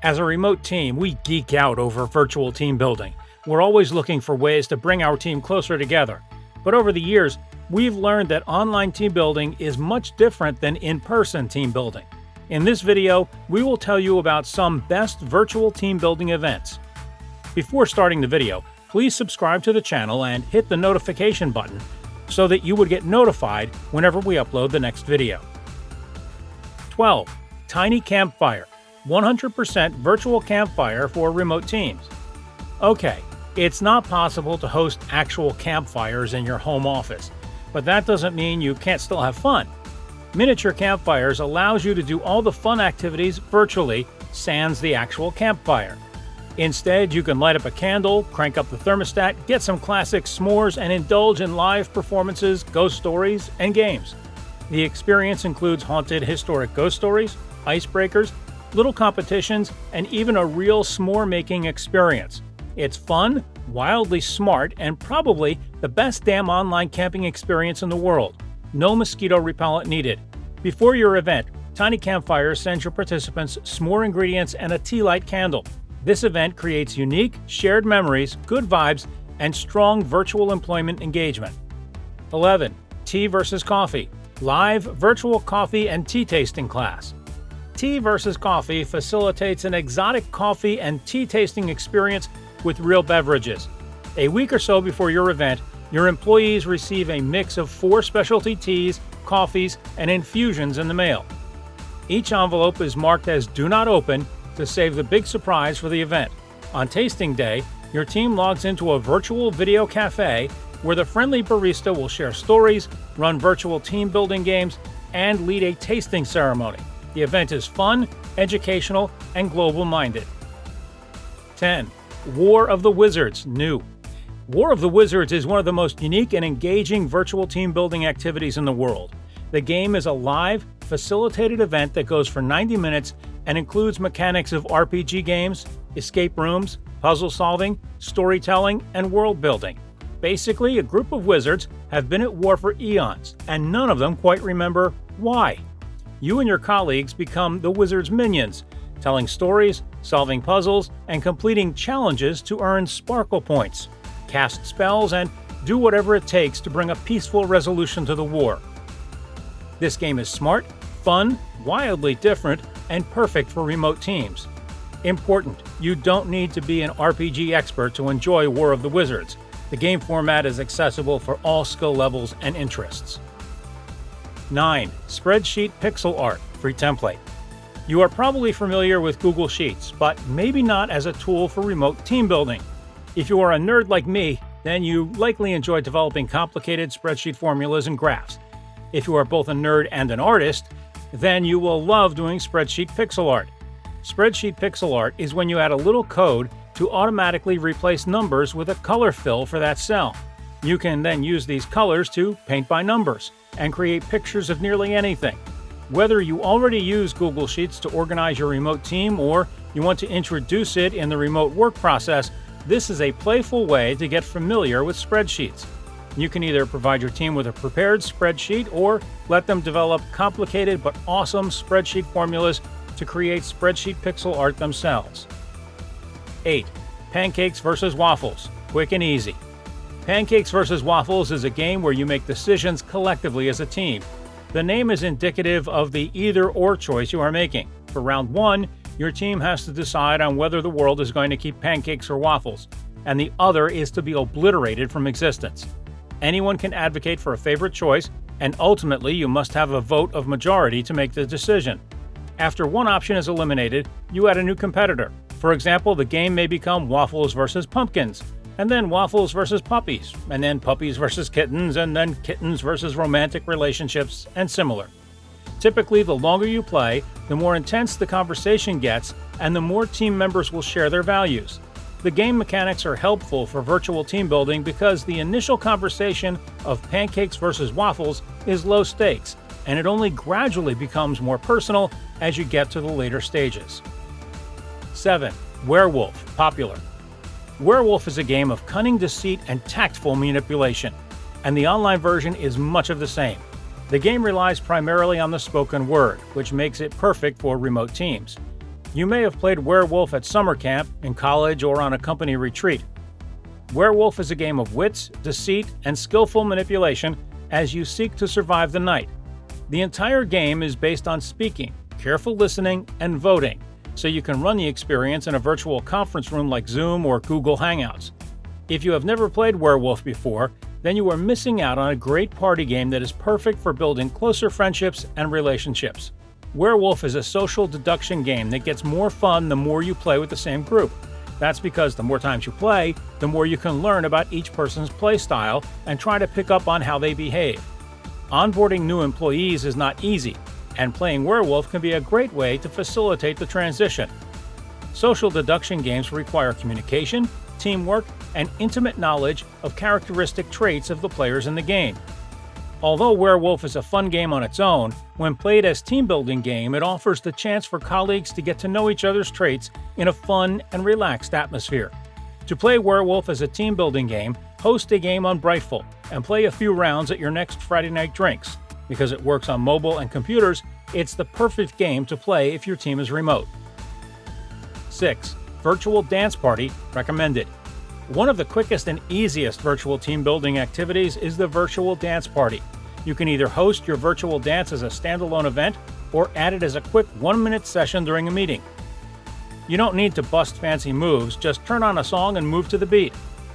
As a remote team, we geek out over virtual team building. We're always looking for ways to bring our team closer together. But over the years, we've learned that online team building is much different than in-person team building. In this video, we will tell you about some best virtual team building events. Before starting the video, please subscribe to the channel and hit the notification button so that you would get notified whenever we upload the next video. 12. Tiny Campfire. 100% virtual campfire for remote teams. Okay, it's not possible to host actual campfires in your home office, but that doesn't mean you can't still have fun. Miniature Campfires allows you to do all the fun activities virtually, sans the actual campfire. Instead, you can light up a candle, crank up the thermostat, get some classic s'mores, and indulge in live performances, ghost stories, and games. The experience includes haunted historic ghost stories, icebreakers, little competitions, and even a real s'more-making experience. It's fun, wildly smart, and probably the best damn online camping experience in the world. No mosquito repellent needed. Before your event, Tiny Campfire sends your participants s'more ingredients and a tea light candle. This event creates unique, shared memories, good vibes, and strong virtual employment engagement. 11. Tea versus Coffee. Live virtual coffee and tea tasting class. Tea versus Coffee facilitates an exotic coffee and tea tasting experience with real beverages. A week or so before your event, your employees receive a mix of 4 specialty teas, coffees, and infusions in the mail. Each envelope is marked as "Do Not Open" to save the big surprise for the event. On tasting day, your team logs into a virtual video cafe where the friendly barista will share stories, run virtual team building games, and lead a tasting ceremony. The event is fun, educational, and global-minded. 10. War of the Wizards New. War of the Wizards is one of the most unique and engaging virtual team building activities in the world. The game is a live, facilitated event that goes for 90 minutes and includes mechanics of RPG games, escape rooms, puzzle solving, storytelling, and world building. Basically, a group of wizards have been at war for eons, and none of them quite remember why. You and your colleagues become the wizard's minions, telling stories, solving puzzles, and completing challenges to earn sparkle points, cast spells, and do whatever it takes to bring a peaceful resolution to the war. This game is smart, fun, wildly different, and perfect for remote teams. Important, you don't need to be an RPG expert to enjoy War of the Wizards. The game format is accessible for all skill levels and interests. 9. Spreadsheet Pixel Art Free Template. You are probably familiar with Google Sheets, but maybe not as a tool for remote team building. If you are a nerd like me, then you likely enjoy developing complicated spreadsheet formulas and graphs. If you are both a nerd and an artist, then you will love doing Spreadsheet Pixel Art. Spreadsheet Pixel Art is when you add a little code to automatically replace numbers with a color fill for that cell. You can then use these colors to paint by numbers and create pictures of nearly anything. Whether you already use Google Sheets to organize your remote team or you want to introduce it in the remote work process, this is a playful way to get familiar with spreadsheets. You can either provide your team with a prepared spreadsheet or let them develop complicated but awesome spreadsheet formulas to create spreadsheet pixel art themselves. 8. Pancakes versus Waffles. Quick and easy. Pancakes versus Waffles is a game where you make decisions collectively as a team. The name is indicative of the either-or choice you are making. For round 1, your team has to decide on whether the world is going to keep pancakes or waffles, and the other is to be obliterated from existence. Anyone can advocate for a favorite choice, and ultimately you must have a vote of majority to make the decision. After one option is eliminated, you add a new competitor. For example, the game may become Waffles versus Pumpkins, and then Waffles versus Puppies, and then Puppies versus Kittens, and then Kittens versus Romantic Relationships, and similar. Typically, the longer you play, the more intense the conversation gets, and the more team members will share their values. The game mechanics are helpful for virtual team building because the initial conversation of pancakes versus waffles is low stakes, and it only gradually becomes more personal as you get to the later stages. 7. Werewolf, popular. Werewolf is a game of cunning deceit and tactful manipulation, and the online version is much of the same. The game relies primarily on the spoken word, which makes it perfect for remote teams. You may have played Werewolf at summer camp, in college, or on a company retreat. Werewolf is a game of wits, deceit, and skillful manipulation as you seek to survive the night. The entire game is based on speaking, careful listening, and voting, so you can run the experience in a virtual conference room like Zoom or Google Hangouts. If you have never played Werewolf before, then you are missing out on a great party game that is perfect for building closer friendships and relationships. Werewolf is a social deduction game that gets more fun the more you play with the same group. That's because the more times you play, the more you can learn about each person's play style and try to pick up on how they behave. Onboarding new employees is not easy, and playing Werewolf can be a great way to facilitate the transition. Social deduction games require communication, teamwork, and intimate knowledge of characteristic traits of the players in the game. Although Werewolf is a fun game on its own, when played as a team-building game, it offers the chance for colleagues to get to know each other's traits in a fun and relaxed atmosphere. To play Werewolf as a team-building game, host a game on Brightful and play a few rounds at your next Friday night drinks. Because it works on mobile and computers, it's the perfect game to play if your team is remote. 6. Virtual Dance Party recommended. One of the quickest and easiest virtual team-building activities is the Virtual Dance Party. You can either host your virtual dance as a standalone event or add it as a quick 1-minute session during a meeting. You don't need to bust fancy moves, just turn on a song and move to the beat.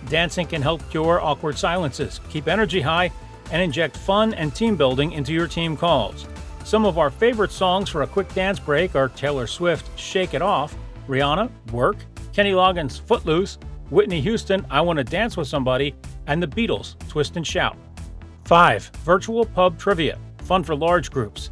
Dancing can help cure awkward silences, keep energy high, and inject fun and team building into your team calls. Some of our favorite songs for a quick dance break are Taylor Swift, Shake It Off, Rihanna, Work, Kenny Loggins, Footloose, Whitney Houston, I Wanna Dance With Somebody, and the Beatles, Twist and Shout. 5. Virtual Pub Trivia, fun for large groups.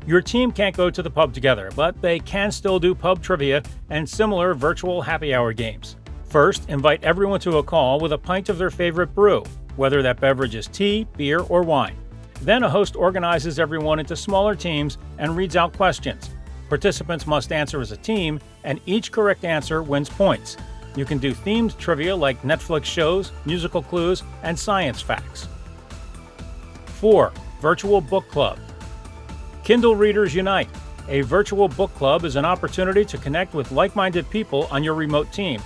Your team can't go to the pub together, but they can still do pub trivia and similar virtual happy hour games. First, invite everyone to a call with a pint of their favorite brew, whether that beverage is tea, beer, or wine. Then a host organizes everyone into smaller teams and reads out questions. Participants must answer as a team, and each correct answer wins points. You can do themed trivia like Netflix shows, musical clues, and science facts. 4. Virtual Book Club. Kindle Readers Unite. A virtual book club is an opportunity to connect with like-minded people on your remote team.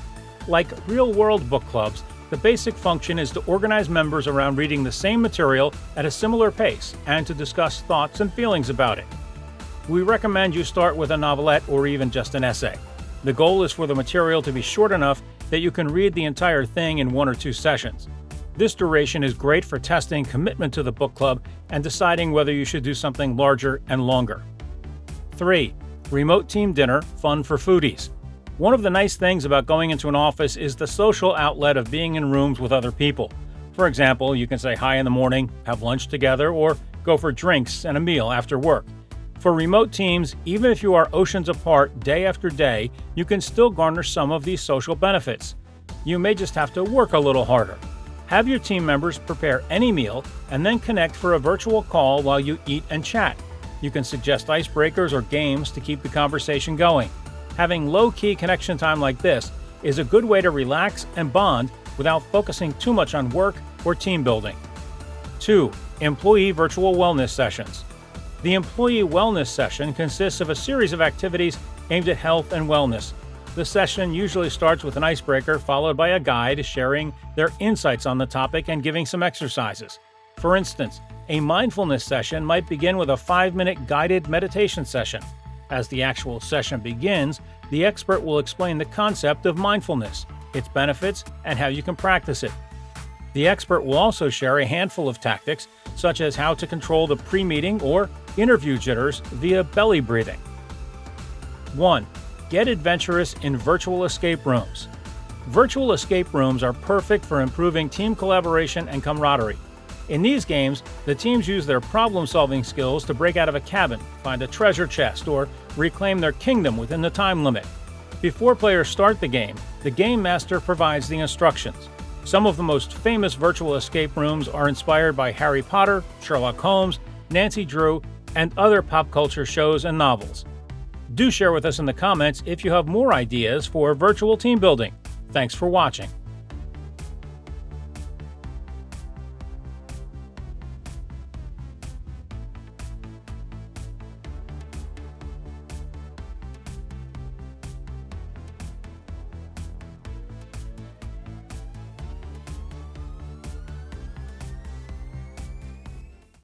Like real-world book clubs, the basic function is to organize members around reading the same material at a similar pace and to discuss thoughts and feelings about it. We recommend you start with a novelette or even just an essay. The goal is for the material to be short enough that you can read the entire thing in 1 or 2 sessions. This duration is great for testing commitment to the book club and deciding whether you should do something larger and longer. 3. Remote Team Dinner, fun for foodies. One of the nice things about going into an office is the social outlet of being in rooms with other people. For example, you can say hi in the morning, have lunch together, or go for drinks and a meal after work. For remote teams, even if you are oceans apart day after day, you can still garner some of these social benefits. You may just have to work a little harder. Have your team members prepare any meal and then connect for a virtual call while you eat and chat. You can suggest icebreakers or games to keep the conversation going. Having low-key connection time like this is a good way to relax and bond without focusing too much on work or team building. 2. Employee Virtual Wellness Sessions. The Employee Wellness Session consists of a series of activities aimed at health and wellness. The session usually starts with an icebreaker followed by a guide sharing their insights on the topic and giving some exercises. For instance, a mindfulness session might begin with a 5-minute guided meditation session. As the actual session begins, the expert will explain the concept of mindfulness, its benefits, and how you can practice it. The expert will also share a handful of tactics, such as how to control the pre-meeting or interview jitters via belly breathing. 1. Get adventurous in virtual escape rooms. Virtual escape rooms are perfect for improving team collaboration and camaraderie. In these games, the teams use their problem-solving skills to break out of a cabin, find a treasure chest, or reclaim their kingdom within the time limit. Before players start the game master provides the instructions. Some of the most famous virtual escape rooms are inspired by Harry Potter, Sherlock Holmes, Nancy Drew, and other pop culture shows and novels. Do share with us in the comments if you have more ideas for virtual team building. Thanks for watching.